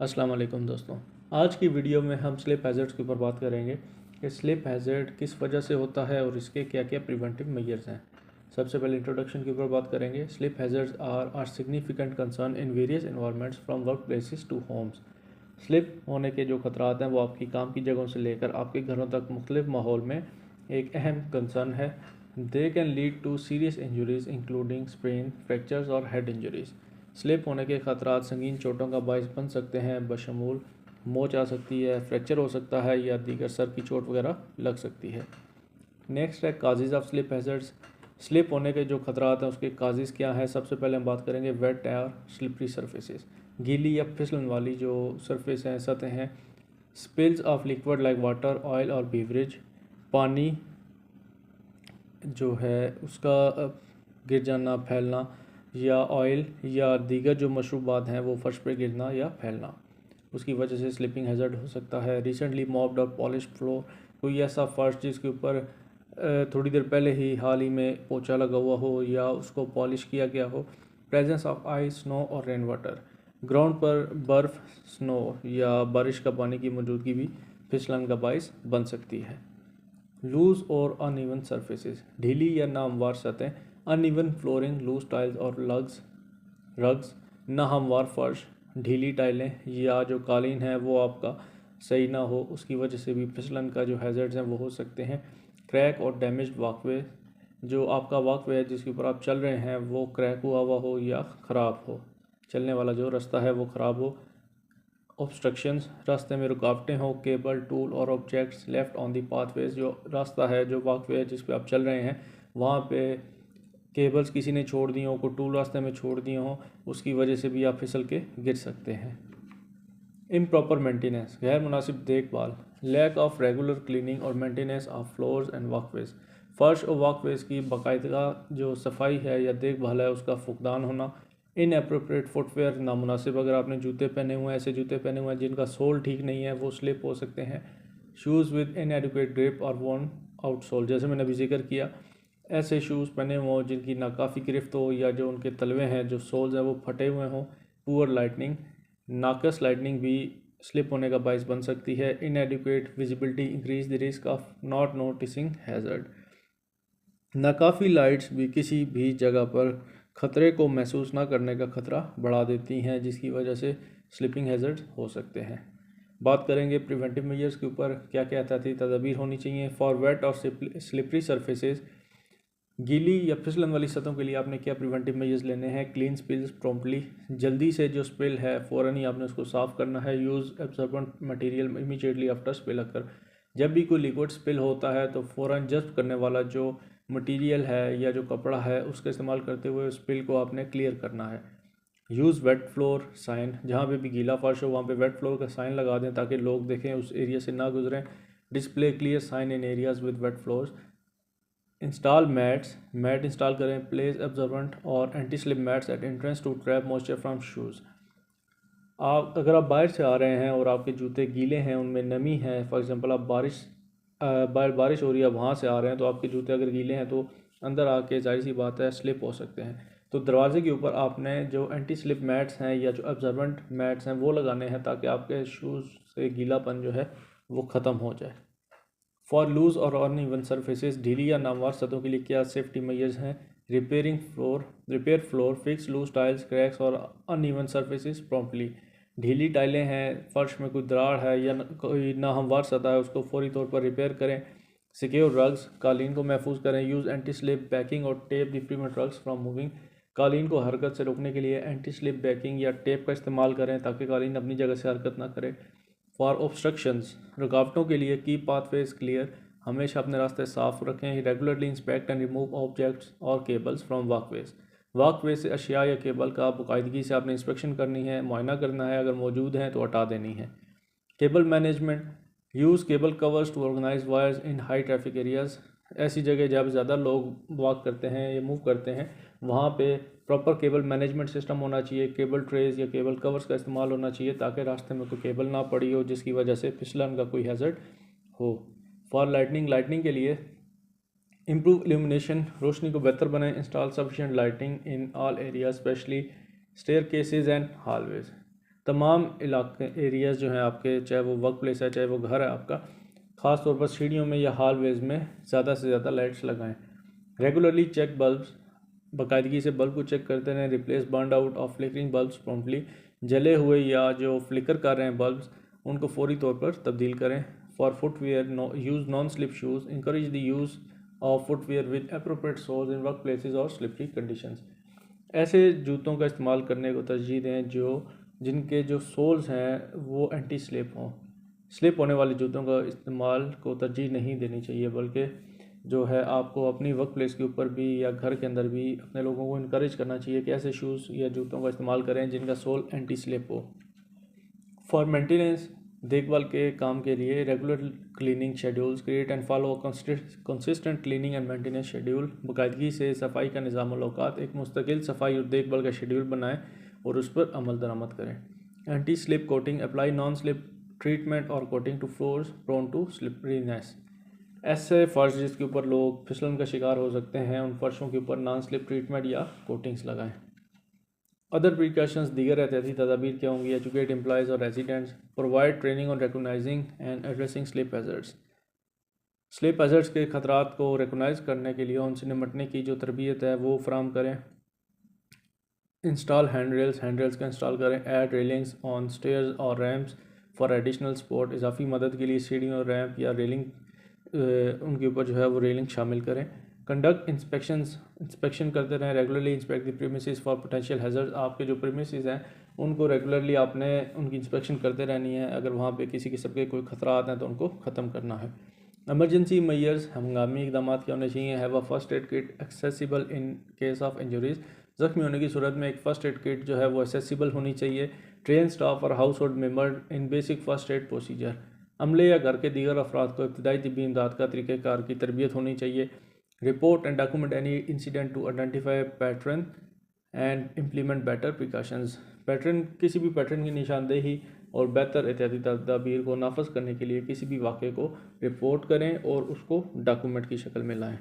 अस्सलाम वालेकुम दोस्तों। आज की वीडियो में हम स्लिप हैज़र्ड्स के ऊपर बात करेंगे कि स्लिप हैज़र्ड किस वजह से होता है और इसके क्या क्या प्रिवेंटिव मेजर्स हैं। सबसे पहले इंट्रोडक्शन के ऊपर बात करेंगे। Slip hazards are significant concern in various environments from work places to homes. Slip होने के जो खतरात हैं वो आपकी काम की जगहों से लेकर आपके घरों तक मुख्तलिफ माहौल में एक अहम कंसर्न है। They can lead to serious injuries including sprain, fractures और हेड इंजरीज। स्लिप होने के खतरात संगीन चोटों का बायस बन सकते हैं, बशमूल मोच आ सकती है, फ्रैक्चर हो सकता है या दीगर सर की चोट वगैरह लग सकती है। नेक्स्ट है causes of slip hazards. Slip होने के जो खतरात हैं उसके काजेज़ क्या हैं। सबसे पहले हम बात करेंगे वेट और स्लिपरी सर्फेसेस, गीली या फिसलन वाली जो सरफेस हैं, सतह हैं। Spills of liquid like water, oil और बीवरेज, पानी जो है उसका गिर जाना, फैलना, या ऑयल या दीगर जो मशरूबात हैं वो फर्श पे गिरना या फैलना, उसकी वजह से स्लिपिंग हैज़र्ड हो सकता है। रिसेंटली मॉप्ड और पॉलिश फ्लोर, कोई ऐसा फर्श जिसके ऊपर थोड़ी देर पहले ही हाल ही में पोछा लगा हुआ हो या उसको पॉलिश किया गया हो। प्रेजेंस ऑफ आइस, स्नो और रेन वाटर, ग्राउंड पर बर्फ़, स्नो या बारिश का पानी की मौजूदगी भी फिसलन का बायस बन सकती है। लूज और अनइवन सरफेसेस, ढीली या नामवार सतह, अनइवन फ्लोरिंग, लूज टाइल्स और रग्स, नाहमवार फर्श, ढीली टाइलें या जो कालीन है वो आपका सही ना हो, उसकी वजह से भी फिसलन का जो हैज़र्ड्स हैं वो हो सकते हैं। क्रैक और डैमेज्ड वॉकवे, जो आपका वॉकवे है जिसके ऊपर आप चल रहे हैं वो क्रैक हुआ हो या ख़राब हो, चलने वाला जो रास्ता है वो ख़राब हो। ऑब्स्ट्रक्शंस, रास्ते में रुकावटें हों, केबल, टूल और objects left on the pathways, जो रास्ता है जो वॉकवे है जिस पे आप चल रहे हैं वहाँ पे केबल्स किसी ने छोड़ दी हों, कोई टूल रास्ते में छोड़ दिए हों, उसकी वजह से भी आप फिसल के गिर सकते हैं। इम्प्रॉपर मेंटेनेंस, गैर मुनासिब देखभाल, लैक ऑफ रेगुलर क्लीनिंग और maintenance of floors and walkways, फर्श और वॉकवेज की बाकायदा जो सफाई है या देखभाल है उसका फुकदान होना। इन अप्रोप्रिएट फुटवेयर, नामुनासिब अगर आपने जूते पहने हुए हैं, ऐसे जूते पहने हुए हैं जिनका सोल ठीक नहीं है, वो स्लिप हो सकते हैं। शूज़ विद इनएडिक्वेट ग्रिप और वॉर्न आउट सोल, जैसे मैंने अभी जिक्र किया, ऐसे शूज़ पहने हुए हों जिनकी नाकाफ़ी गिरफ्त हो या जो उनके तलवे हैं जो सोल्स हैं वो फटे हुए हों। पुअर लाइटनिंग, नाकस लाइटनिंग भी स्लिप होने का बायस बन सकती है। Inadequate visibility increase the risk of not noticing hazard, नाकाफ़ी लाइट्स भी किसी भी जगह पर ख़तरे को महसूस ना करने का ख़तरा बढ़ा देती हैं, जिसकी वजह से स्लिपिंग हैज़र्ड हो सकते हैं। बात करेंगे प्रिवेंटिव मेजर्स के ऊपर, क्या क्या एहतियाती तदाबीर होनी चाहिए। फॉर वेट और स्लिपरी सरफेसेस, गीली या फिसलन वाली सतहों के लिए आपने क्या प्रिवेंटिव मेजर्स लेने हैं। क्लीन स्पिल्स प्रॉम्प्टली, जल्दी से जो स्पिल है फ़ौरन ही आपने उसको साफ़ करना है। Use absorbent material immediately after spill occur, जब भी कोई लिक्विड स्पिल होता है तो फ़ौरन जज्ब करने वाला जो मटेरियल है या जो कपड़ा है उसका इस्तेमाल करते हुए स्पिल को आपने क्लियर करना है। यूज़ वेट फ्लोर साइन, जहाँ पे भी गीला फर्श हो वहाँ पे वेट फ्लोर का साइन लगा दें ताकि लोग देखें उस एरिया से ना गुजरें। Display clear sign in areas with wet floors. Install mat install करें। प्लेस एब्जॉर्बेंट और anti slip mats at entrance to trap moisture from shoes. अगर आप बाहर से आ रहे हैं और आपके जूते गीले हैं, उनमें नमी है, फॉर एग्जांपल आप बारिश हो रही है, वहाँ से आ रहे हैं, तो आपके जूते अगर गीले हैं तो अंदर आके जाहिर सी बात है स्लिप हो सकते हैं। तो दरवाजे के ऊपर आपने जो एंटी स्लिप मैट्स हैं या जो एब्जॉर्बेंट मैट्स हैं वो लगाने हैं ताकि आपके शूज़ से गीलापन जो है वो ख़त्म हो जाए। फॉर लूज और अनइवन सरफेसेस, ढीली या नामवार सतहों के लिए क्या सेफ्टी मेजर्स हैं। Repair floor, fix loose tiles, cracks और अनइवन सरफेसेस प्रॉम्प्टली। ढीली टाइलें हैं, फर्श में कोई दरार है या कोई नाहमवार सतह है, उसको फौरी तौर पर रिपेयर करें। सिक्योर रग्स, कालीन को महफूज करें। यूज़ एंटी स्लिप बैकिंग और tape the prevent rugs from moving, कालीन को हरकत से रोकने के लिए एंटी स्लिप बैकिंग या टेप का इस्तेमाल करें ताकि कालीन अपनी जगह से हरकत ना करे। फॉर ऑब्स्ट्रक्शंस, रुकावटों के लिए की पाथवेज क्लियर, हमेशा अपने रास्ते साफ रखें। Regularly inspect and remove objects और केबल्स फ्रॉम वॉकवेज से अशिया या केबल का बाकायदगी से आपने इंस्पेक्शन करनी है, मुआयना करना है, अगर मौजूद हैं तो हटा देनी है। Cable management, use cable covers to organise wires in high traffic areas, ऐसी जगह जब ज़्यादा लोग वॉक करते हैं या मूव करते हैं वहाँ पे प्रॉपर केबल मैनेजमेंट सिस्टम होना चाहिए। केबल ट्रेज या केबल कवर्स का इस्तेमाल होना चाहिए ताकि रास्ते में कोई केबल ना पड़ी हो जिसकी वजह से फिसलन का कोई हैज़र्ड हो। फॉर लाइटनिंग के लिए इम्प्रूव इल्यूमिनेशन, रोशनी को बेहतर बनाएं। Install sufficient lighting in all area especially staircases and hallways. तमाम इलाके एरियाज़ जो हैं आपके, चाहे वो वर्क प्लेस है चाहे वो घर है आपका, ख़ास तौर पर सीढ़ियों में या हॉलवेज में ज़्यादा से ज़्यादा लाइट्स लगाएं। रेगुलरली चेक बल्ब्स, बाकायदगी से बल्ब को चेक करते रहें। Replace burn out of flickering bulbs promptly, जले हुए या जो फ्लिकर कर रहे हैं बल्ब्स उनको फौरी तौर पर तब्दील करें। For footwear use non slip shoes, encourage the use of footwear with appropriate soles in work places और स्लिपरी कंडीशंस। ऐसे जूतों का इस्तेमाल करने को तरजीह दें जिनके जो सोल्स हैं वो एंटी स्लिप हों। स्लिप होने वाले जूतों का इस्तेमाल को तरजीह नहीं देनी चाहिए, बल्कि जो है आपको अपनी वर्क प्लेस के ऊपर भी या घर के अंदर भी अपने लोगों को इनकरेज करना चाहिए कि ऐसे शूज़ या जूतों का इस्तेमाल करें जिनका सोल एंटी स्लिप हो। फॉर मेंटेनेंस, देखभाल के काम के लिए regular cleaning schedules create and follow consistent cleaning and maintenance schedule, बाकायदगी से सफाई का निज़ाम औकात, एक मुस्तकिल सफाई और देखभाल का शेड्यूल बनाएं और उस पर अमल दरामद करें। Anti slip coating, apply non slip treatment और coating to floors prone to slipperiness. ऐसे फर्श जिसके ऊपर लोग फिसलन का शिकार हो सकते हैं, उन फर्शों के ऊपर नॉन स्लिप ट्रीटमेंट या कोटिंग्स लगाएं। अदर प्रिकॉशंस, दीगर एहतियाती तदाबीर क्या होंगी? एजुकेट एम्प्लॉयज़ और residents, provide training on recognising and addressing slip hazards. Slip hazards के ख़तरात को रिकॉग्नाइज करने के लिए उनसे निपटने की जो तरबियत है वो फ्राहम करें। इंस्टॉल हैंड रेल्स का इंस्टॉल करें। ऐड रेलिंग्स ऑन स्टेयर्स और रैम्प्स फॉर एडिशनल सपोर्ट, इजाफी मदद के लिए सीढ़ियों और रैम्प या रेलिंग उनके ऊपर जो है वो रेलिंग शामिल करें। कंडक्ट इंस्पेक्शन करते रहें। Regularly inspect the premises for potential hazards, आपके जो प्रीमिसेस हैं उनको रेगुलरली आपने उनकी इंस्पेक्शन करते रहनी है। अगर वहाँ पे किसी किस्म के कोई खतरात हैं तो उनको ख़त्म करना है। एमरजेंसी मेजर्स, हंगामी इकदाम क्या होने चाहिए? Have a first aid kit accessible in case of injuries, ज़ख्मी होने की सूरत में एक फ़र्स्ट एड किट जो है वो एक्सेसिबल होनी चाहिए। ट्रेन स्टाफ और हाउस होल्ड मेम्बर इन बेसिक फ़र्स्ट एड प्रोसीजर, अमले या घर के दीगर अफराद को इब्तदाई तिब्बी इमदाद का तरीक़ाकार की तरबियत होनी चाहिए। Report and document any incident to identify pattern and implement better precautions, pattern किसी भी पैटर्न की निशानदेही और बेहतर एहतियाती तदाबीर को नाफज करने के लिए किसी भी वाक़े को रिपोर्ट करें और उसको डॉक्यूमेंट की शक्ल में लाएँ।